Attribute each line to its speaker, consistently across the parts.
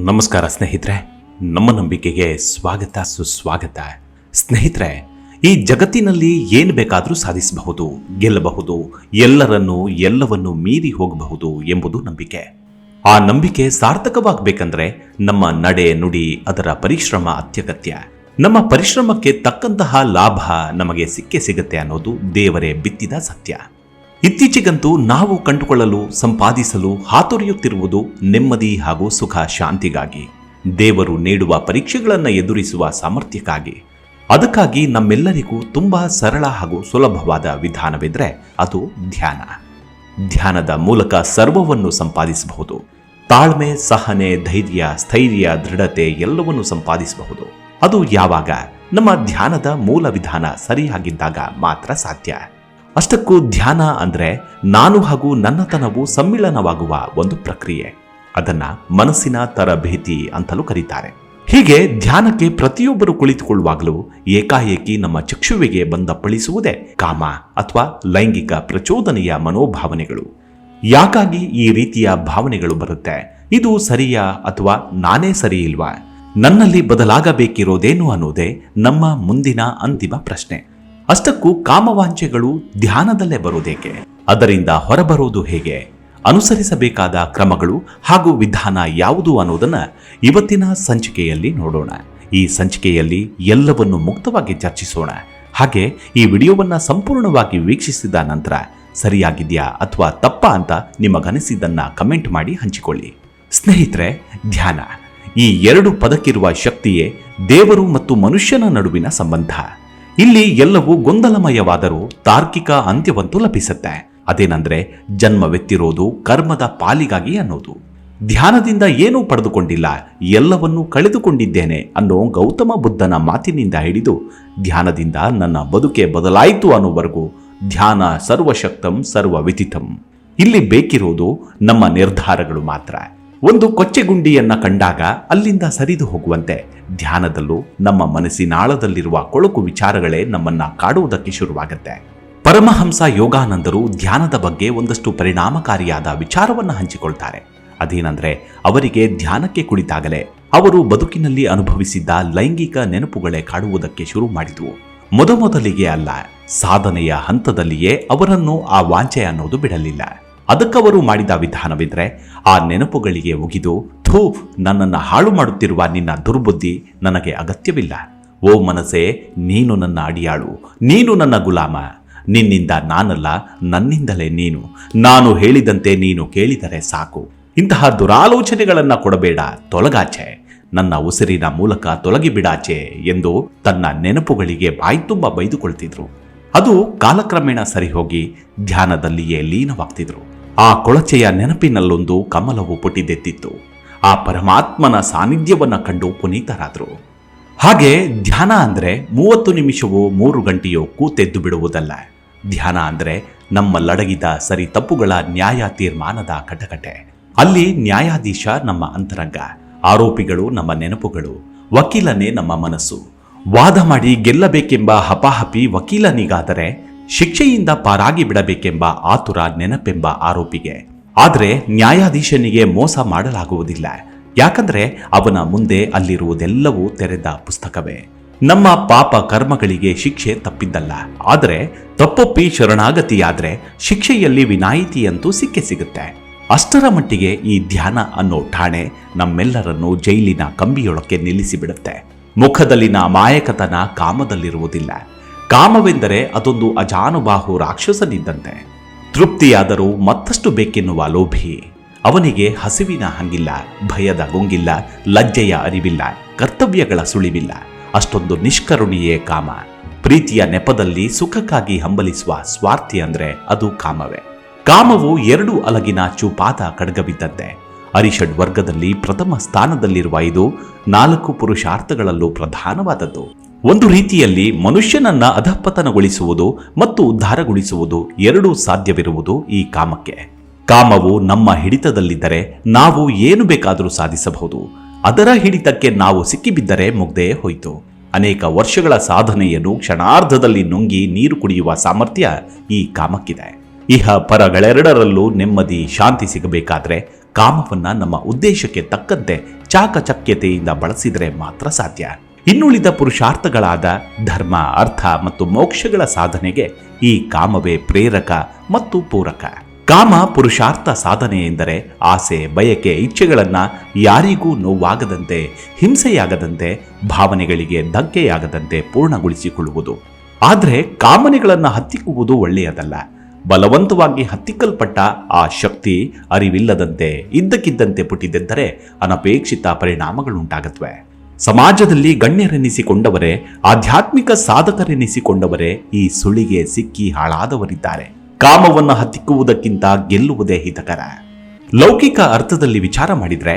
Speaker 1: ನಮಸ್ಕಾರ ಸ್ನೇಹಿತರೆ, ನಮ್ಮ ನಂಬಿಕೆಗೆ ಸ್ವಾಗತ ಸುಸ್ವಾಗತ. ಸ್ನೇಹಿತರೆ, ಈ ಜಗತ್ತಿನಲ್ಲಿ ಏನು ಬೇಕಾದರೂ ಸಾಧಿಸಬಹುದು, ಗೆಲ್ಲಬಹುದು, ಎಲ್ಲವನ್ನೂ ಮೀರಿ ಹೋಗಬಹುದು ಎಂಬುದು ನಂಬಿಕೆ. ಆ ನಂಬಿಕೆ ಸಾರ್ಥಕವಾಗಬೇಕಂದ್ರೆ ನಮ್ಮ ನಡೆ ನುಡಿ ಅದರ ಪರಿಶ್ರಮ ಅತ್ಯಗತ್ಯ. ನಮ್ಮ ಪರಿಶ್ರಮಕ್ಕೆ ತಕ್ಕಂತಹ ಲಾಭ ನಮಗೆ ಸಿಗುತ್ತೆ ಅನ್ನೋದು ದೇವರೇ ಬಿತ್ತಿದ ಸತ್ಯ. ಇತ್ತೀಚೆಗಂತೂ ನಾವು ಕಂಡುಕೊಳ್ಳಲು ಸಂಪಾದಿಸಲು ಹಾತೊರೆಯುತ್ತಿರುವುದು ನೆಮ್ಮದಿ ಹಾಗೂ ಸುಖ ಶಾಂತಿಗಾಗಿ, ದೇವರು ನೀಡುವ ಪರೀಕ್ಷೆಗಳನ್ನು ಎದುರಿಸುವ ಸಾಮರ್ಥ್ಯಕ್ಕಾಗಿ. ಅದಕ್ಕಾಗಿ ನಮ್ಮೆಲ್ಲರಿಗೂ ತುಂಬಾ ಸರಳ ಹಾಗೂ ಸುಲಭವಾದ ವಿಧಾನವೆಂದರೆ ಅದು ಧ್ಯಾನ. ಧ್ಯಾನದ ಮೂಲಕ ಸರ್ವವನ್ನು ಸಂಪಾದಿಸಬಹುದು. ತಾಳ್ಮೆ, ಸಹನೆ, ಧೈರ್ಯ, ಸ್ಥೈರ್ಯ, ದೃಢತೆ ಎಲ್ಲವನ್ನು ಸಂಪಾದಿಸಬಹುದು. ಅದು ಯಾವಾಗ ನಮ್ಮ ಧ್ಯಾನದ ಮೂಲ ವಿಧಾನ ಸರಿಯಾಗಿದ್ದಾಗ ಮಾತ್ರ ಸಾಧ್ಯ. ಅಷ್ಟಕ್ಕೂ ಧ್ಯಾನ ಅಂದ್ರೆ ನಾನು ಹಾಗೂ ನನ್ನತನವು ಸಮ್ಮಿಳನವಾಗುವ ಒಂದು ಪ್ರಕ್ರಿಯೆ. ಅದನ್ನ ಮನಸ್ಸಿನ ತರಬೇತಿ ಅಂತಲೂ ಕರೀತಾರೆ. ಹೀಗೆ ಧ್ಯಾನಕ್ಕೆ ಪ್ರತಿಯೊಬ್ಬರು ಕುಳಿತುಕೊಳ್ಳುವಾಗಲೂ ಏಕಾಏಕಿ ನಮ್ಮ ಚಕ್ಷುವಿಗೆ ಬಂದಪ್ಪಳಿಸುವುದೇ ಕಾಮ ಅಥವಾ ಲೈಂಗಿಕ ಪ್ರಚೋದನೆಯ ಮನೋಭಾವನೆಗಳು. ಯಾಕಾಗಿ ಈ ರೀತಿಯ ಭಾವನೆಗಳು ಬರುತ್ತೆ? ಇದು ಸರಿಯಾ ಅಥವಾ ನಾನೇ ಸರಿ ಇಲ್ವಾ? ನನ್ನಲ್ಲಿ ಬದಲಾಗಬೇಕಿರೋದೇನು ಅನ್ನೋದೇ ನಮ್ಮ ಮುಂದಿನ ಅಂತಿಮ ಪ್ರಶ್ನೆ. ಅಷ್ಟಕ್ಕೂ ಕಾಮವಾಂಛೆಗಳು ಧ್ಯಾನದಲ್ಲೇ ಬರುವುದೇಕೆ? ಅದರಿಂದ ಹೊರಬರುವುದು ಹೇಗೆ? ಅನುಸರಿಸಬೇಕಾದ ಕ್ರಮಗಳು ಹಾಗೂ ವಿಧಾನ ಯಾವುದು ಅನ್ನೋದನ್ನ ಇವತ್ತಿನ ಸಂಚಿಕೆಯಲ್ಲಿ ನೋಡೋಣ. ಈ ಸಂಚಿಕೆಯಲ್ಲಿ ಎಲ್ಲವನ್ನು ಮುಕ್ತವಾಗಿ ಚರ್ಚಿಸೋಣ. ಹಾಗೆ ಈ ವಿಡಿಯೋವನ್ನ ಸಂಪೂರ್ಣವಾಗಿ ವೀಕ್ಷಿಸಿದ ನಂತರ ಸರಿಯಾಗಿದೆಯಾ ಅಥವಾ ತಪ್ಪಾ ಅಂತ ನಿಮಗನಿಸಿದ್ದನ್ನ ಕಮೆಂಟ್ ಮಾಡಿ ಹಂಚಿಕೊಳ್ಳಿ. ಸ್ನೇಹಿತರೆ, ಧ್ಯಾನ ಈ ಎರಡು ಪದಕ್ಕಿರುವ ಶಕ್ತಿಯೇ ದೇವರು ಮತ್ತು ಮನುಷ್ಯನ ನಡುವಿನ ಸಂಬಂಧ. ಇಲ್ಲಿ ಎಲ್ಲವೂ ಗೊಂದಲಮಯವಾದರೂ ತಾರ್ಕಿಕ ಅಂತ್ಯವಂತೂ ಲಭಿಸುತ್ತೆ. ಅದೇನಂದ್ರೆ ಜನ್ಮವೆತ್ತಿರೋದು ಕರ್ಮದ ಪಾಲಿಗಾಗಿ ಅನ್ನೋದು. ಧ್ಯಾನದಿಂದ ಏನೂ ಪಡೆದುಕೊಂಡಿಲ್ಲ, ಎಲ್ಲವನ್ನೂ ಕಳೆದುಕೊಂಡಿದ್ದೇನೆ ಅನ್ನೋ ಗೌತಮ ಬುದ್ಧನ ಮಾತಿನಿಂದ ಹಿಡಿದು ಧ್ಯಾನದಿಂದ ನನ್ನ ಬದುಕೆ ಬದಲಾಯಿತು ಅನ್ನೋವರೆಗೂ ಧ್ಯಾನ ಸರ್ವಶಕ್ತಂ ಸರ್ವವಿದಿತಂ. ಇಲ್ಲಿ ಬೇಕಿರೋದು ನಮ್ಮ ನಿರ್ಧಾರಗಳು ಮಾತ್ರ. ಒಂದು ಕೊಚ್ಚೆಗುಂಡಿಯನ್ನ ಕಂಡಾಗ ಅಲ್ಲಿಂದ ಸರಿದು ಹೋಗುವಂತೆ ಧ್ಯಾನದಲ್ಲೂ ನಮ್ಮ ಮನಸ್ಸಿನಾಳದಲ್ಲಿರುವ ಕೊಳಕು ವಿಚಾರಗಳೇ ನಮ್ಮನ್ನ ಕಾಡುವುದಕ್ಕೆ ಶುರುವಾಗುತ್ತೆ. ಪರಮಹಂಸ ಯೋಗಾನಂದರು ಧ್ಯಾನದ ಬಗ್ಗೆ ಒಂದಷ್ಟು ಪರಿಣಾಮಕಾರಿಯಾದ ವಿಚಾರವನ್ನ ಹಂಚಿಕೊಳ್ತಾರೆ. ಅದೇನಂದ್ರೆ, ಅವರಿಗೆ ಧ್ಯಾನಕ್ಕೆ ಕುಳಿತಾಗಲೇ ಅವರು ಬದುಕಿನಲ್ಲಿ ಅನುಭವಿಸಿದ್ದ ಲೈಂಗಿಕ ನೆನಪುಗಳೇ ಕಾಡುವುದಕ್ಕೆ ಶುರು ಮಾಡಿದ್ವು. ಮೊದಲಿಗೆ ಅಲ್ಲ, ಸಾಧನೆಯ ಹಂತದಲ್ಲಿಯೇ ಅವರನ್ನು ಆ ವಾಂಛೆ ಅನ್ನೋದು ಬಿಡಲಿಲ್ಲ. ಅದಕ್ಕವರು ಮಾಡಿದ ವಿಧಾನವಿದ್ರೆ ಆ ನೆನಪುಗಳಿಗೆ ಉಗಿದು, ಥೂ, ನನ್ನನ್ನು ಹಾಳು ಮಾಡುತ್ತಿರುವ ನಿನ್ನ ದುರ್ಬುದ್ಧಿ ನನಗೆ ಅಗತ್ಯವಿಲ್ಲ. ಓ ಮನಸ್ಸೇ, ನೀನು ನನ್ನ ಅಡಿಯಾಳು, ನೀನು ನನ್ನ ಗುಲಾಮ. ನಿನ್ನಿಂದ ನಾನಲ್ಲ, ನನ್ನಿಂದಲೇ ನೀನು. ನಾನು ಹೇಳಿದಂತೆ ನೀನು ಕೇಳಿದರೆ ಸಾಕು. ಇಂತಹ ದುರಾಲೋಚನೆಗಳನ್ನ ಕೊಡಬೇಡ, ತೊಲಗಾಚೆ. ನನ್ನ ಉಸಿರಿನ ಮೂಲಕ ತೊಲಗಿಬಿಡಾಚೆ ಎಂದು ತನ್ನ ನೆನಪುಗಳಿಗೆ ಬಾಯ್ತುಂಬ ಬೈದುಕೊಳ್ತಿದ್ರು. ಅದು ಕಾಲಕ್ರಮೇಣ ಸರಿಹೋಗಿ ಧ್ಯಾನದಲ್ಲಿಯೇ ಲೀನವಾಗ್ತಿದ್ರು. ಆ ಕೊಳಚೆಯ ನೆನಪಿನಲ್ಲೊಂದು ಕಮಲವು ಪುಟಿದೆತ್ತಿತ್ತು. ಆ ಪರಮಾತ್ಮನ ಸಾನ್ನಿಧ್ಯವನ್ನ ಕಂಡು ಪುನೀತರಾದ್ರು. ಹಾಗೆ ಧ್ಯಾನ ಅಂದ್ರೆ 30 ನಿಮಿಷವೋ 3 ಗಂಟೆಯೋ ಕೂತೆದ್ದು ಬಿಡುವುದಲ್ಲ. ಧ್ಯಾನ ಅಂದ್ರೆ ನಮ್ಮಲ್ಲಡಗಿದ ಸರಿ ತಪ್ಪುಗಳ ನ್ಯಾಯ ತೀರ್ಮಾನದ ಕಟಕಟೆ. ಅಲ್ಲಿ ನ್ಯಾಯಾಧೀಶ ನಮ್ಮ ಅಂತರಂಗ, ಆರೋಪಿಗಳು ನಮ್ಮ ನೆನಪುಗಳು, ವಕೀಲನೇ ನಮ್ಮ ಮನಸ್ಸು. ವಾದ ಮಾಡಿ ಗೆಲ್ಲಬೇಕೆಂಬ ಹಪಾಹಪಿ ವಕೀಲನಿಗಾದರೆ, ಶಿಕ್ಷೆಯಿಂದ ಪಾರಾಗಿ ಬಿಡಬೇಕೆಂಬ ಆತುರ ನೆನಪೆಂಬ ಆರೋಪಿಗೆ. ಆದರೆ ನ್ಯಾಯಾಧೀಶನಿಗೆ ಮೋಸ ಮಾಡಲಾಗುವುದಿಲ್ಲ. ಯಾಕಂದ್ರೆ ಅವನ ಮುಂದೆ ಅಲ್ಲಿರುವುದೆಲ್ಲವೂ ತೆರೆದ ಪುಸ್ತಕವೇ. ನಮ್ಮ ಪಾಪ ಕರ್ಮಗಳಿಗೆ ಶಿಕ್ಷೆ ತಪ್ಪಿದ್ದಲ್ಲ. ಆದರೆ ತಪ್ಪೊಪ್ಪಿ ಶರಣಾಗತಿಯಾದ್ರೆ ಶಿಕ್ಷೆಯಲ್ಲಿ ವಿನಾಯಿತಿಯಂತೂ ಸಿಕ್ಕೇ ಸಿಗುತ್ತೆ. ಅಷ್ಟರ ಮಟ್ಟಿಗೆ ಈ ಧ್ಯಾನ ಅನ್ನೋ ಠಾಣೆ ನಮ್ಮೆಲ್ಲರನ್ನು ಜೈಲಿನ ಕಂಬಿಯೊಳಕ್ಕೆ ನಿಲ್ಲಿಸಿಬಿಡುತ್ತೆ. ಮುಖದಲ್ಲಿನ ಅಮಾಯಕತನ ಕಾಮದಲ್ಲಿರುವುದಿಲ್ಲ. ಕಾಮವೆಂದರೆ ಅದೊಂದು ಅಜಾನುಬಾಹು ರಾಕ್ಷಸನಿದ್ದಂತೆ. ತೃಪ್ತಿಯಾದರೂ ಮತ್ತಷ್ಟು ಬೇಕೆನ್ನುವ ಲೋಭಿ. ಅವನಿಗೆ ಹಸಿವಿನ ಹಂಗಿಲ್ಲ, ಭಯದ ಗುಂಗಿಲ್ಲ, ಲಜ್ಜೆಯ ಅರಿವಿಲ್ಲ, ಕರ್ತವ್ಯಗಳ ಸುಳಿವಿಲ್ಲ. ಅಷ್ಟೊಂದು ನಿಷ್ಕರುಣಿಯೇ ಕಾಮ. ಪ್ರೀತಿಯ ನೆಪದಲ್ಲಿ ಸುಖಕ್ಕಾಗಿ ಹಂಬಲಿಸುವ ಸ್ವಾರ್ಥಿ ಅಂದ್ರೆ ಅದು ಕಾಮವೇ. ಕಾಮವು 2 ಅಲಗಿನ ಚೂಪಾದ ಖಡ್ಗವಿದ್ದಂತೆ. ಅರಿಷಡ್ ವರ್ಗದಲ್ಲಿ ಪ್ರಥಮ ಸ್ಥಾನದಲ್ಲಿರುವ ಇದು 4 ಪುರುಷಾರ್ಥಗಳಲ್ಲೂ ಪ್ರಧಾನವಾದದ್ದು. ಒಂದು ರೀತಿಯಲ್ಲಿ ಮನುಷ್ಯನನ್ನ ಅಧಃಪತನಗೊಳಿಸುವುದು ಮತ್ತು ಉದ್ಧಾರಗೊಳಿಸುವುದು ಎರಡೂ ಸಾಧ್ಯವಿರುವುದು ಈ ಕಾಮಕ್ಕೆ. ಕಾಮವು ನಮ್ಮ ಹಿಡಿತದಲ್ಲಿದ್ದರೆ ನಾವು ಏನು ಬೇಕಾದರೂ ಸಾಧಿಸಬಹುದು. ಅದರ ಹಿಡಿತಕ್ಕೆ ನಾವು ಸಿಕ್ಕಿಬಿದ್ದರೆ ಮುಗ್ದೇ ಹೋಯಿತು. ಅನೇಕ ವರ್ಷಗಳ ಸಾಧನೆಯನ್ನು ಕ್ಷಣಾರ್ಧದಲ್ಲಿ ನುಂಗಿ ನೀರು ಕುಡಿಯುವ ಸಾಮರ್ಥ್ಯ ಈ ಕಾಮಕ್ಕಿದೆ. ಇಹ ಪರಗಳೆರಡರಲ್ಲೂ ನೆಮ್ಮದಿ ಶಾಂತಿ ಸಿಗಬೇಕಾದ್ರೆ ಕಾಮವನ್ನ ನಮ್ಮ ಉದ್ದೇಶಕ್ಕೆ ತಕ್ಕಂತೆ ಚಾಕಚಕ್ಯತೆಯಿಂದ ಬಳಸಿದರೆ ಮಾತ್ರ ಸಾಧ್ಯ. ಇನ್ನುಳಿದ ಪುರುಷಾರ್ಥಗಳಾದ ಧರ್ಮ, ಅರ್ಥ ಮತ್ತು ಮೋಕ್ಷಗಳ ಸಾಧನೆಗೆ ಈ ಕಾಮವೇ ಪ್ರೇರಕ ಮತ್ತು ಪೂರಕ. ಕಾಮ ಪುರುಷಾರ್ಥ ಸಾಧನೆ ಎಂದರೆ ಆಸೆ, ಬಯಕೆ, ಇಚ್ಛೆಗಳನ್ನ ಯಾರಿಗೂ ನೋವಾಗದಂತೆ, ಹಿಂಸೆಯಾಗದಂತೆ, ಭಾವನೆಗಳಿಗೆ ಧಕ್ಕೆಯಾಗದಂತೆ ಪೂರ್ಣಗೊಳಿಸಿಕೊಳ್ಳುವುದು. ಆದರೆ ಕಾಮನೆಗಳನ್ನು ಹತ್ತಿಕ್ಕುವುದು ಒಳ್ಳೆಯದಲ್ಲ. ಬಲವಂತವಾಗಿ ಹತ್ತಿಕ್ಕಲ್ಪಟ್ಟ ಆ ಶಕ್ತಿ ಅರಿವಿಲ್ಲದಂತೆ ಇದ್ದಕ್ಕಿದ್ದಂತೆ ಪುಟಿದೆದ್ದರೆ ಅನಪೇಕ್ಷಿತ ಪರಿಣಾಮಗಳುಂಟಾಗುತ್ತವೆ. ಸಮಾಜದಲ್ಲಿ ಗಣ್ಯರೆನಿಸಿಕೊಂಡವರೇ, ಆಧ್ಯಾತ್ಮಿಕ ಸಾಧಕರೆನಿಸಿಕೊಂಡವರೇ ಈ ಸುಳಿಗೆ ಸಿಕ್ಕಿ ಹಾಳಾದವರಿದ್ದಾರೆ. ಕಾಮವನ್ನು ಹತ್ತಿಕ್ಕುವುದಕ್ಕಿಂತ ಗೆಲ್ಲುವುದೇ ಹಿತಕರ. ಲೌಕಿಕ ಅರ್ಥದಲ್ಲಿ ವಿಚಾರ ಮಾಡಿದ್ರೆ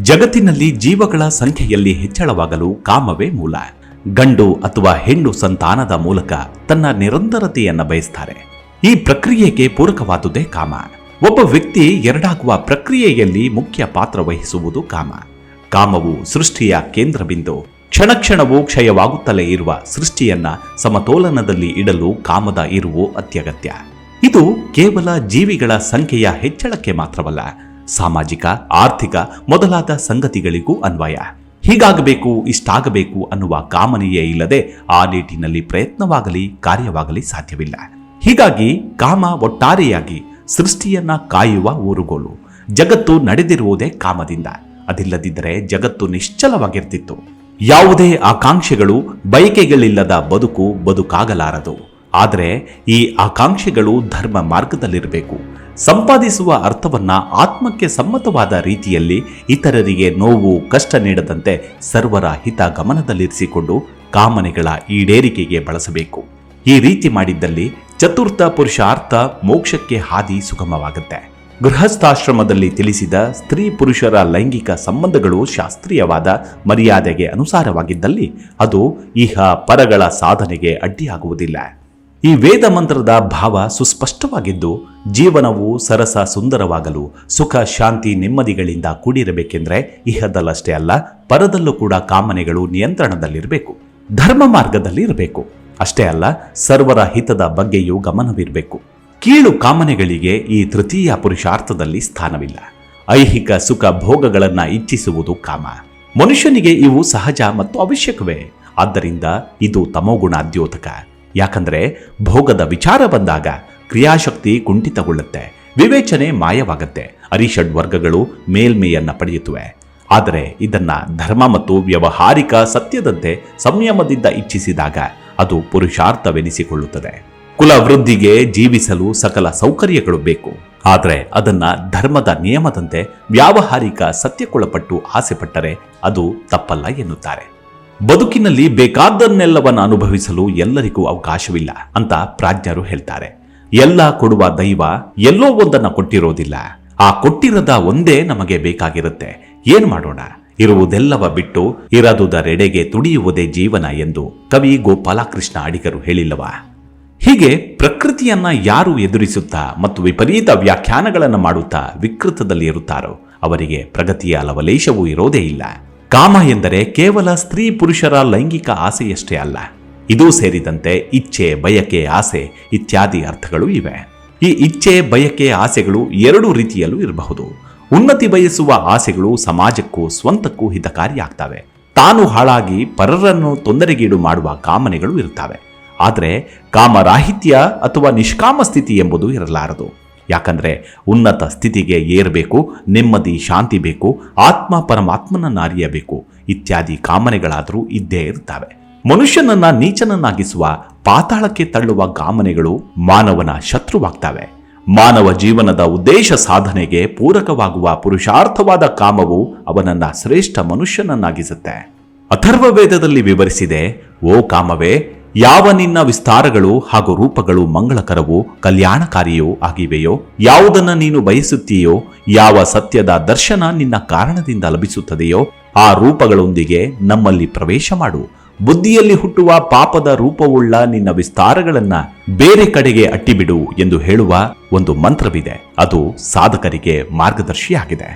Speaker 1: ಜಗತ್ತಿನಲ್ಲಿ ಜೀವಗಳ ಸಂಖ್ಯೆಯಲ್ಲಿ ಹೆಚ್ಚಳವಾಗಲು ಕಾಮವೇ ಮೂಲ. ಗಂಡು ಅಥವಾ ಹೆಣ್ಣು ಸಂತಾನದ ಮೂಲಕ ತನ್ನ ನಿರಂತರತೆಯನ್ನು ಬಯಸ್ತಾರೆ. ಈ ಪ್ರಕ್ರಿಯೆಗೆ ಪೂರಕವಾದುದೇ ಕಾಮ. ಒಬ್ಬ ವ್ಯಕ್ತಿ ಎರಡಾಗುವ ಪ್ರಕ್ರಿಯೆಯಲ್ಲಿ ಮುಖ್ಯ ಪಾತ್ರ ವಹಿಸುವುದು ಕಾಮ. ಕಾಮವು ಸೃಷ್ಟಿಯ ಕೇಂದ್ರ ಬಿಂದು. ಕ್ಷಣ ಕ್ಷಣವೂ ಕ್ಷಯವಾಗುತ್ತಲೇ ಇರುವ ಸೃಷ್ಟಿಯನ್ನ ಸಮತೋಲನದಲ್ಲಿ ಇಡಲು ಕಾಮದ ಇರುವು ಅತ್ಯಗತ್ಯ. ಇದು ಕೇವಲ ಜೀವಿಗಳ ಸಂಖ್ಯೆಯ ಹೆಚ್ಚಳಕ್ಕೆ ಮಾತ್ರವಲ್ಲ, ಸಾಮಾಜಿಕ, ಆರ್ಥಿಕ ಮೊದಲಾದ ಸಂಗತಿಗಳಿಗೂ ಅನ್ವಯ. ಹೀಗಾಗಬೇಕು, ಇಷ್ಟಾಗಬೇಕು ಅನ್ನುವ ಕಾಮನೆಯೇ ಇಲ್ಲದೆ ಆ ನಿಟ್ಟಿನಲ್ಲಿ ಪ್ರಯತ್ನವಾಗಲಿ ಕಾರ್ಯವಾಗಲಿ ಸಾಧ್ಯವಿಲ್ಲ. ಹೀಗಾಗಿ ಕಾಮ ಒಟ್ಟಾರೆಯಾಗಿ ಸೃಷ್ಟಿಯನ್ನ ಕಾಯುವ ಊರುಗೋಲು. ಜಗತ್ತು ನಡೆದಿರುವುದೇ ಕಾಮದಿಂದ. ಅದಿಲ್ಲದಿದ್ದರೆ ಜಗತ್ತು ನಿಶ್ಚಲವಾಗಿರ್ತಿತ್ತು. ಯಾವುದೇ ಆಕಾಂಕ್ಷೆಗಳು, ಬಯಕೆಗಳಿಲ್ಲದ ಬದುಕಾಗಲಾರದು. ಆದರೆ ಈ ಆಕಾಂಕ್ಷೆಗಳು ಧರ್ಮ ಮಾರ್ಗದಲ್ಲಿರಬೇಕು. ಸಂಪಾದಿಸುವ ಅರ್ಥವನ್ನ ಆತ್ಮಕ್ಕೆ ಸಮ್ಮತವಾದ ರೀತಿಯಲ್ಲಿ, ಇತರರಿಗೆ ನೋವು ಕಷ್ಟ ನೀಡದಂತೆ ಸರ್ವರ ಹಿತ ಗಮನದಲ್ಲಿರಿಸಿಕೊಂಡು ಕಾಮನೆಗಳ ಈಡೇರಿಕೆಗೆ ಬಳಸಬೇಕು. ಈ ರೀತಿ ಮಾಡಿದ್ದಲ್ಲಿ ಚತುರ್ಥ ಪುರುಷಾರ್ಥ ಮೋಕ್ಷಕ್ಕೆ ಹಾದಿ ಸುಗಮವಾಗುತ್ತೆ. ಗೃಹಸ್ಥಾಶ್ರಮದಲ್ಲಿ ತಿಳಿಸಿದ ಸ್ತ್ರೀ ಪುರುಷರ ಲೈಂಗಿಕ ಸಂಬಂಧಗಳು ಶಾಸ್ತ್ರೀಯವಾದ ಮರ್ಯಾದೆಗೆ ಅನುಸಾರವಾಗಿದ್ದಲ್ಲಿ ಅದು ಇಹ ಪರಗಳ ಸಾಧನೆಗೆ ಅಡ್ಡಿಯಾಗುವುದಿಲ್ಲ. ಈ ವೇದ ಮಂತ್ರದ ಭಾವ ಸುಸ್ಪಷ್ಟವಾಗಿದ್ದು, ಜೀವನವು ಸರಸ ಸುಂದರವಾಗಲು ಸುಖ ಶಾಂತಿ ನೆಮ್ಮದಿಗಳಿಂದ ಕೂಡಿರಬೇಕೆಂದ್ರೆ ಇಹದಲ್ಲಷ್ಟೇ ಅಲ್ಲ, ಪರದಲ್ಲೂ ಕೂಡ ಕಾಮನೆಗಳು ನಿಯಂತ್ರಣದಲ್ಲಿರಬೇಕು, ಧರ್ಮ ಮಾರ್ಗದಲ್ಲಿ ಇರಬೇಕು. ಅಷ್ಟೇ ಅಲ್ಲ, ಸರ್ವರ ಹಿತದ ಬಗ್ಗೆಯೂ ಗಮನವಿರಬೇಕು. ಕೀಳು ಕಾಮನೆಗಳಿಗೆ ಈ ತೃತೀಯ ಪುರುಷಾರ್ಥದಲ್ಲಿ ಸ್ಥಾನವಿಲ್ಲ. ಐಹಿಕ ಸುಖ ಭೋಗಗಳನ್ನ ಇಚ್ಛಿಸುವುದು ಕಾಮ. ಮನುಷ್ಯನಿಗೆ ಇವು ಸಹಜ ಮತ್ತು ಅವಶ್ಯಕವೇ. ಆದ್ದರಿಂದ ಇದು ತಮೋಗುಣ ದ್ಯೋತಕ. ಯಾಕಂದ್ರೆ ಭೋಗದ ವಿಚಾರ ಬಂದಾಗ ಕ್ರಿಯಾಶಕ್ತಿ ಕುಂಠಿತಗೊಳ್ಳುತ್ತೆ, ವಿವೇಚನೆ ಮಾಯವಾಗತ್ತೆ, ಅರಿಷಡ್ ವರ್ಗಗಳು ಮೇಲ್ಮೆಯನ್ನ ಪಡೆಯುತ್ತವೆ. ಆದರೆ ಇದನ್ನ ಧರ್ಮ ಮತ್ತು ವ್ಯವಹಾರಿಕ ಸತ್ಯದಂತೆ ಸಂಯಮದಿಂದ ಇಚ್ಛಿಸಿದಾಗ ಅದು ಪುರುಷಾರ್ಥವೆನಿಸಿಕೊಳ್ಳುತ್ತದೆ. ಕುಲ ವೃದ್ಧಿಗೆ ಜೀವಿಸಲು ಸಕಲ ಸೌಕರ್ಯಗಳು ಬೇಕು. ಆದರೆ ಅದನ್ನ ಧರ್ಮದ ನಿಯಮದಂತೆ ವ್ಯಾವಹಾರಿಕ ಸತ್ಯಕ್ಕೊಳಪಟ್ಟು ಆಸೆಪಟ್ಟರೆ ಅದು ತಪ್ಪಲ್ಲ ಎನ್ನುತ್ತಾರೆ. ಬದುಕಿನಲ್ಲಿ ಬೇಕಾದ್ದನ್ನೆಲ್ಲವನ್ನು ಅನುಭವಿಸಲು ಎಲ್ಲರಿಗೂ ಅವಕಾಶವಿಲ್ಲ ಅಂತ ಪ್ರಾಜ್ಞರು ಹೇಳ್ತಾರೆ. ಎಲ್ಲ ಕೊಡುವ ದೈವ ಎಲ್ಲೋ ಒಂದನ್ನ ಕೊಟ್ಟಿರೋದಿಲ್ಲ. ಆ ಕೊಟ್ಟಿರದ ಒಂದೇ ನಮಗೆ ಬೇಕಾಗಿರುತ್ತೆ. ಏನ್ ಮಾಡೋಣ? ಇರುವುದೆಲ್ಲವ ಬಿಟ್ಟು ಇರದುದರೆಡೆಗೆ ತುಡಿಯುವುದೇ ಜೀವನ ಎಂದು ಕವಿ ಗೋಪಾಲಕೃಷ್ಣ ಅಡಿಗರು ಹೇಳಿಲ್ಲವಾ? ಹೀಗೆ ಪ್ರಕೃತಿಯನ್ನ ಯಾರು ಎದುರಿಸುತ್ತಾ ಮತ್ತು ವಿಪರೀತ ವ್ಯಾಖ್ಯಾನಗಳನ್ನು ಮಾಡುತ್ತಾ ವಿಕೃತದಲ್ಲಿ ಇರುತ್ತಾರೋ ಅವರಿಗೆ ಪ್ರಗತಿಯ ಲವಲೇಶವೂ ಇರೋದೇ ಇಲ್ಲ. ಕಾಮ ಎಂದರೆ ಕೇವಲ ಸ್ತ್ರೀ ಪುರುಷರ ಲೈಂಗಿಕ ಆಸೆಯಷ್ಟೇ ಅಲ್ಲ, ಇದೂ ಸೇರಿದಂತೆ ಇಚ್ಛೆ, ಬಯಕೆ, ಆಸೆ ಇತ್ಯಾದಿ ಅರ್ಥಗಳು ಇವೆ. ಈ ಇಚ್ಛೆ, ಬಯಕೆ, ಆಸೆಗಳು ಎರಡು ರೀತಿಯಲ್ಲೂ ಇರಬಹುದು. ಉನ್ನತಿ ಬಯಸುವ ಆಸೆಗಳು ಸಮಾಜಕ್ಕೂ ಸ್ವಂತಕ್ಕೂ ಹಿತಕಾರಿಯಾಗ್ತವೆ. ತಾನು ಹಾಳಾಗಿ ಪರರನ್ನು ತೊಂದರೆಗೀಡು ಮಾಡುವ ಕಾಮನೆಗಳು ಇರುತ್ತವೆ. ಆದರೆ ಕಾಮರಾಹಿತ್ಯ ಅಥವಾ ನಿಷ್ಕಾಮ ಸ್ಥಿತಿ ಎಂಬುದು ಇರಲಾರದು. ಯಾಕಂದ್ರೆ ಉನ್ನತ ಸ್ಥಿತಿಗೆ ಏರಬೇಕು, ನೆಮ್ಮದಿ ಶಾಂತಿ ಬೇಕು, ಆತ್ಮ ಪರಮಾತ್ಮನನ್ನ ಅರಿಯಬೇಕು ಇತ್ಯಾದಿ ಕಾಮನೆಗಳಾದರೂ ಇದ್ದೇ ಇರ್ತವೆ. ಮನುಷ್ಯನನ್ನ ನೀಚನನ್ನಾಗಿಸುವ, ಪಾತಾಳಕ್ಕೆ ತಳ್ಳುವ ಕಾಮನೆಗಳು ಮಾನವನ ಶತ್ರುವಾಗ್ತವೆ. ಮಾನವ ಜೀವನದ ಉದ್ದೇಶ ಸಾಧನೆಗೆ ಪೂರಕವಾಗುವ ಪುರುಷಾರ್ಥವಾದ ಕಾಮವು ಅವನನ್ನ ಶ್ರೇಷ್ಠ ಮನುಷ್ಯನನ್ನಾಗಿಸುತ್ತೆ. ಅಥರ್ವ ವೇದದಲ್ಲಿ ವಿವರಿಸಿದೆ, ಓ ಕಾಮವೇ, ಯಾವ ನಿನ್ನ ವಿಸ್ತಾರಗಳು ಹಾಗೂ ರೂಪಗಳು ಮಂಗಳಕರವೂ ಕಲ್ಯಾಣಕಾರಿಯೂ ಆಗಿವೆಯೋ, ಯಾವುದನ್ನ ನೀನು ಬಯಸುತ್ತೀಯೋ, ಯಾವ ಸತ್ಯದ ದರ್ಶನ ನಿನ್ನ ಕಾರಣದಿಂದ ಲಭಿಸುತ್ತದೆಯೋ ಆ ರೂಪಗಳೊಂದಿಗೆ ನಮ್ಮಲ್ಲಿ ಪ್ರವೇಶ ಮಾಡು. ಬುದ್ಧಿಯಲ್ಲಿ ಹುಟ್ಟುವ ಪಾಪದ ರೂಪವುಳ್ಳ ನಿನ್ನ ವಿಸ್ತಾರಗಳನ್ನ ಬೇರೆ ಕಡೆಗೆ ಅಟ್ಟಿಬಿಡು ಎಂದು ಹೇಳುವ ಒಂದು ಮಂತ್ರವಿದೆ. ಅದು ಸಾಧಕರಿಗೆ ಮಾರ್ಗದರ್ಶಿಯಾಗಿದೆ.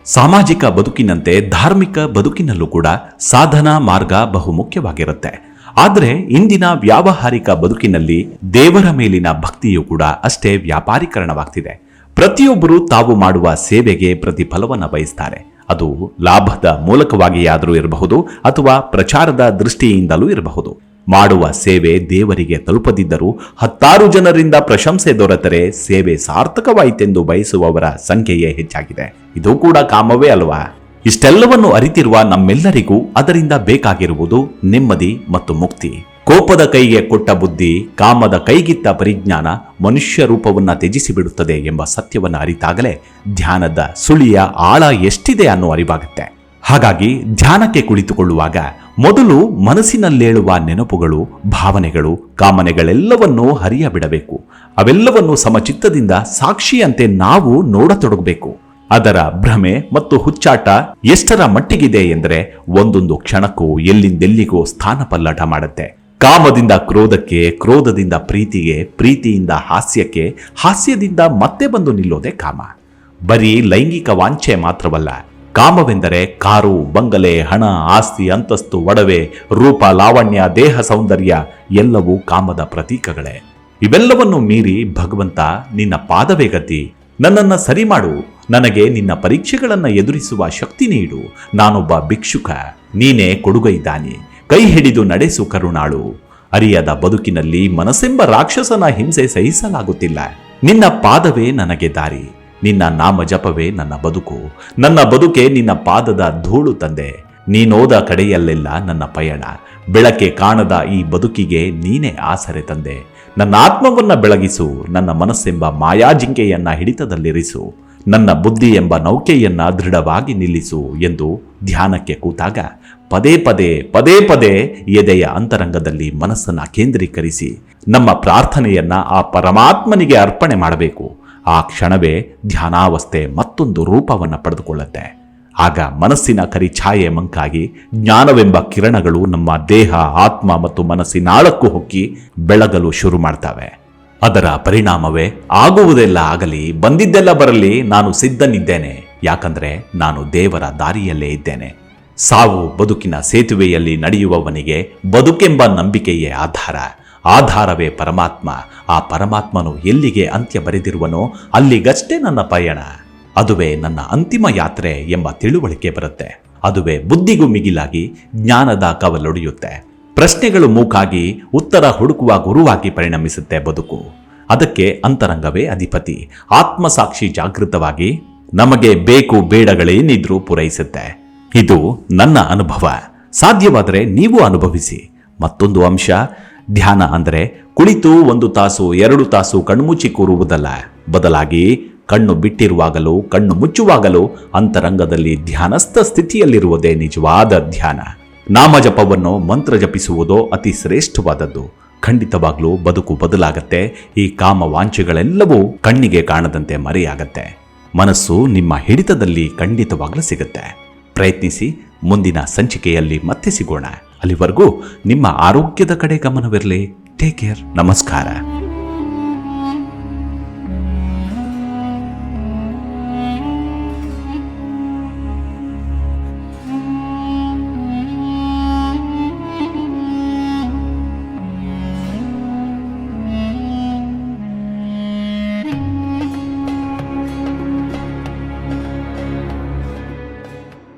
Speaker 1: ಸಾಮಾಜಿಕ ಬದುಕಿನಂತೆ ಧಾರ್ಮಿಕ ಬದುಕಿನಲ್ಲೂ ಕೂಡ ಸಾಧನಾ ಮಾರ್ಗ ಬಹುಮುಖ್ಯವಾಗಿರುತ್ತೆ. ಆದರೆ ಇಂದಿನ ವ್ಯಾವಹಾರಿಕ ಬದುಕಿನಲ್ಲಿ ದೇವರ ಮೇಲಿನ ಭಕ್ತಿಯೂ ಕೂಡ ಅಷ್ಟೇ ವ್ಯಾಪಾರೀಕರಣವಾಗ್ತಿದೆ. ಪ್ರತಿಯೊಬ್ಬರು ತಾವು ಮಾಡುವ ಸೇವೆಗೆ ಪ್ರತಿಫಲವನ್ನು ಬಯಸ್ತಾರೆ. ಅದು ಲಾಭದ ಮೂಲಕವಾಗಿಯಾದರೂ ಇರಬಹುದು ಅಥವಾ ಪ್ರಚಾರದ ದೃಷ್ಟಿಯಿಂದಲೂ ಇರಬಹುದು. ಮಾಡುವ ಸೇವೆ ದೇವರಿಗೆ ತಲುಪದಿದ್ದರೂ 10 ಜನರಿಂದ ಪ್ರಶಂಸೆ ದೊರೆತರೆ ಸೇವೆ ಸಾರ್ಥಕವಾಯಿತೆಂದು ಬಯಸುವವರ ಸಂಖ್ಯೆಯೇ ಹೆಚ್ಚಾಗಿದೆ. ಇದು ಕೂಡ ಕಾಮವೇ ಅಲ್ವಾ? ಇಷ್ಟೆಲ್ಲವನ್ನು ಅರಿತಿರುವ ನಮ್ಮೆಲ್ಲರಿಗೂ ಅದರಿಂದ ಬೇಕಾಗಿರುವುದು ನೆಮ್ಮದಿ ಮತ್ತು ಮುಕ್ತಿ. ಕೋಪದ ಕೈಗೆ ಕೊಟ್ಟ ಬುದ್ಧಿ, ಕಾಮದ ಕೈಗಿತ್ತ ಪರಿಜ್ಞಾನ ಮನುಷ್ಯ ರೂಪವನ್ನ ತ್ಯಜಿಸಿ ಬಿಡುತ್ತದೆ ಎಂಬ ಸತ್ಯವನ್ನು ಅರಿತಾಗಲೇ ಧ್ಯಾನದ ಸುಳಿಯ ಆಳ ಎಷ್ಟಿದೆ ಅನ್ನೋ ಅರಿವಾಗುತ್ತೆ. ಹಾಗಾಗಿ ಧ್ಯಾನಕ್ಕೆ ಕುಳಿತುಕೊಳ್ಳುವಾಗ ಮೊದಲು ಮನಸ್ಸಿನಲ್ಲೇಳುವ ನೆನಪುಗಳು, ಭಾವನೆಗಳು, ಕಾಮನೆಗಳೆಲ್ಲವನ್ನೂ ಹರಿಯಬಿಡಬೇಕು. ಅವೆಲ್ಲವನ್ನು ಸಮಚಿತ್ತದಿಂದ ಸಾಕ್ಷಿಯಂತೆ ನಾವು ನೋಡತೊಡಗಬೇಕು. ಅದರ ಭ್ರಮೆ ಮತ್ತು ಹುಚ್ಚಾಟ ಎಷ್ಟರ ಮಟ್ಟಿಗಿದೆ ಎಂದರೆ ಒಂದೊಂದು ಕ್ಷಣಕ್ಕೂ ಎಲ್ಲಿಂದೆಲ್ಲಿಗೂ ಸ್ಥಾನ ಪಲ್ಲಟ ಮಾಡುತ್ತೆ. ಕಾಮದಿಂದ ಕ್ರೋಧಕ್ಕೆ, ಕ್ರೋಧದಿಂದ ಪ್ರೀತಿಗೆ, ಪ್ರೀತಿಯಿಂದ ಹಾಸ್ಯಕ್ಕೆ, ಹಾಸ್ಯದಿಂದ ಮತ್ತೆ ಬಂದು ನಿಲ್ಲೋದೆ ಕಾಮ. ಬರೀ ಲೈಂಗಿಕ ವಾಂಛೆ ಮಾತ್ರವಲ್ಲ, ಕಾಮವೆಂದರೆ ಕಾರು, ಬಂಗಲೆ, ಹಣ, ಆಸ್ತಿ, ಅಂತಸ್ತು, ಒಡವೆ, ರೂಪ, ಲಾವಣ್ಯ, ದೇಹ ಸೌಂದರ್ಯ ಎಲ್ಲವೂ ಕಾಮದ ಪ್ರತೀಕಗಳೇ. ಇವೆಲ್ಲವನ್ನು ಮೀರಿ ಭಗವಂತ ನಿನ್ನ ಪಾದವೇ ಗತಿ, ನನ್ನನ್ನು ಸರಿ ಮಾಡು, ನನಗೆ ನಿನ್ನ ಪರೀಕ್ಷೆಗಳನ್ನ ಎದುರಿಸುವ ಶಕ್ತಿ ನೀಡು, ನಾನೊಬ್ಬ ಭಿಕ್ಷುಕ, ನೀನೇ ಕೊಡುಗೈದಾನಿ, ಕೈ ಹಿಡಿದು ನಡೆಸು ಕರುಣಾಳು. ಅರಿಯದ ಬದುಕಿನಲ್ಲಿ ಮನಸ್ಸೆಂಬ ರಾಕ್ಷಸನ ಹಿಂಸೆ ಸಹಿಸಲಾಗುತ್ತಿಲ್ಲ. ನಿನ್ನ ಪಾದವೇ ನನಗೆ ದಾರಿ, ನಿನ್ನ ನಾಮ ಜಪವೇ ನನ್ನ ಬದುಕು, ನನ್ನ ಬದುಕೆ ನಿನ್ನ ಪಾದದ ಧೂಳು ತಂದೆ. ನೀನೋದ ಕಡೆಯಲ್ಲೆಲ್ಲ ನನ್ನ ಪಯಣ, ಬೆಳಕೆ ಕಾಣದ ಈ ಬದುಕಿಗೆ ನೀನೇ ಆಸರೆ ತಂದೆ. ನನ್ನ ಆತ್ಮವನ್ನ ಬೆಳಗಿಸು, ನನ್ನ ಮನಸ್ಸೆಂಬ ಮಾಯಾಜಿಂಕೆಯನ್ನ ಹಿಡಿತದಲ್ಲಿರಿಸು, ನನ್ನ ಬುದ್ಧಿ ಎಂಬ ನೌಕೆಯನ್ನ ದೃಢವಾಗಿ ನಿಲ್ಲಿಸು ಎಂದು ಧ್ಯಾನಕ್ಕೆ ಕೂತಾಗ ಪದೇ ಪದೇ ಪದೇ ಪದೇ ಎದೆಯ ಅಂತರಂಗದಲ್ಲಿ ಮನಸ್ಸನ್ನ ಕೇಂದ್ರೀಕರಿಸಿ ನಮ್ಮ ಪ್ರಾರ್ಥನೆಯನ್ನ ಆ ಪರಮಾತ್ಮನಿಗೆ ಅರ್ಪಣೆ ಮಾಡಬೇಕು. ಆ ಕ್ಷಣವೇ ಧ್ಯಾನಾವಸ್ಥೆ ಮತ್ತೊಂದು ರೂಪವನ್ನು ಪಡೆದುಕೊಳ್ಳುತ್ತೆ. ಆಗ ಮನಸ್ಸಿನ ಕರಿಛಾಯೆ ಮಂಕಾಗಿ ಜ್ಞಾನವೆಂಬ ಕಿರಣಗಳು ನಮ್ಮ ದೇಹ, ಆತ್ಮ ಮತ್ತು ಮನಸ್ಸಿನಾಳಕ್ಕೂ ಹೊಕ್ಕಿ ಬೆಳಗಲು ಶುರು ಮಾಡ್ತವೆ. ಅದರ ಪರಿಣಾಮವೇ ಆಗುವುದೆಲ್ಲ ಆಗಲಿ, ಬಂದಿದ್ದೆಲ್ಲ ಬರಲಿ, ನಾನು ಸಿದ್ಧನಿದ್ದೇನೆ, ಯಾಕಂದ್ರೆ ನಾನು ದೇವರ ದಾರಿಯಲ್ಲೇ ಇದ್ದೇನೆ. ಸಾವು ಬದುಕಿನ ಸೇತುವೆಯಲ್ಲಿ ನಡೆಯುವವನಿಗೆ ಬದುಕೆಂಬ ನಂಬಿಕೆಯೇ ಆಧಾರ, ಆಧಾರವೇ ಪರಮಾತ್ಮ. ಆ ಪರಮಾತ್ಮನು ಎಲ್ಲಿಗೆ ಅಂತ್ಯ ಬರೆದಿರುವನೋ ಅಲ್ಲಿಗಷ್ಟೇ ನನ್ನ ಪಯಣ, ಅದುವೇ ನನ್ನ ಅಂತಿಮ ಯಾತ್ರೆ ಎಂಬ ತಿಳುವಳಿಕೆ ಬರುತ್ತೆ. ಅದುವೇ ಬುದ್ಧಿಗೂ ಮಿಗಿಲಾಗಿ ಜ್ಞಾನದ ಕವಲೊಡೆಯುತ್ತೆ. ಪ್ರಶ್ನೆಗಳು ಮೂಕಾಗಿ ಉತ್ತರ ಹುಡುಕುವ ಗುರುವಾಗಿ ಪರಿಣಮಿಸುತ್ತೆ ಬದುಕು. ಅದಕ್ಕೆ ಅಂತರಂಗವೇ ಅಧಿಪತಿ. ಆತ್ಮಸಾಕ್ಷಿ ಜಾಗೃತವಾಗಿ ನಮಗೆ ಬೇಕು ಬೇಡಗಳೇನಿದ್ರೂ ಪೂರೈಸುತ್ತೆ. ಇದು ನನ್ನ ಅನುಭವ. ಸಾಧ್ಯವಾದರೆ ನೀವು ಅನುಭವಿಸಿ. ಮತ್ತೊಂದು ಅಂಶ, ಧ್ಯಾನ ಅಂದರೆ ಕುಳಿತು 1 ತಾಸು 2 ತಾಸು ಕಣ್ಮುಚ್ಚಿ ಕೂರುವುದಲ್ಲ. ಬದಲಾಗಿ ಕಣ್ಣು ಬಿಟ್ಟಿರುವಾಗಲೂ ಕಣ್ಣು ಮುಚ್ಚುವಾಗಲೂ ಅಂತರಂಗದಲ್ಲಿ ಧ್ಯಾನಸ್ಥ ಸ್ಥಿತಿಯಲ್ಲಿರುವುದೇ ನಿಜವಾದ ಧ್ಯಾನ. ನಾಮಜಪವನ್ನು ಮಂತ್ರ ಜಪಿಸುವುದೋ ಅತಿ ಶ್ರೇಷ್ಠವಾದದ್ದು. ಖಂಡಿತವಾಗ್ಲೂ ಬದುಕು ಬದಲಾಗತ್ತೆ. ಈ ಕಾಮ ವಾಂಛೆಗಳೆಲ್ಲವೂ ಕಣ್ಣಿಗೆ ಕಾಣದಂತೆ ಮರೆಯಾಗತ್ತೆ. ಮನಸ್ಸು ನಿಮ್ಮ ಹಿಡಿತದಲ್ಲಿ ಖಂಡಿತವಾಗ್ಲೂ ಸಿಗುತ್ತೆ. ಪ್ರಯತ್ನಿಸಿ. ಮುಂದಿನ ಸಂಚಿಕೆಯಲ್ಲಿ ಮತ್ತೆ ಸಿಗೋಣ. ಅಲ್ಲಿವರೆಗೂ ನಿಮ್ಮ ಆರೋಗ್ಯದ ಕಡೆ ಗಮನವಿರಲಿ. Take care. ನಮಸ್ಕಾರ.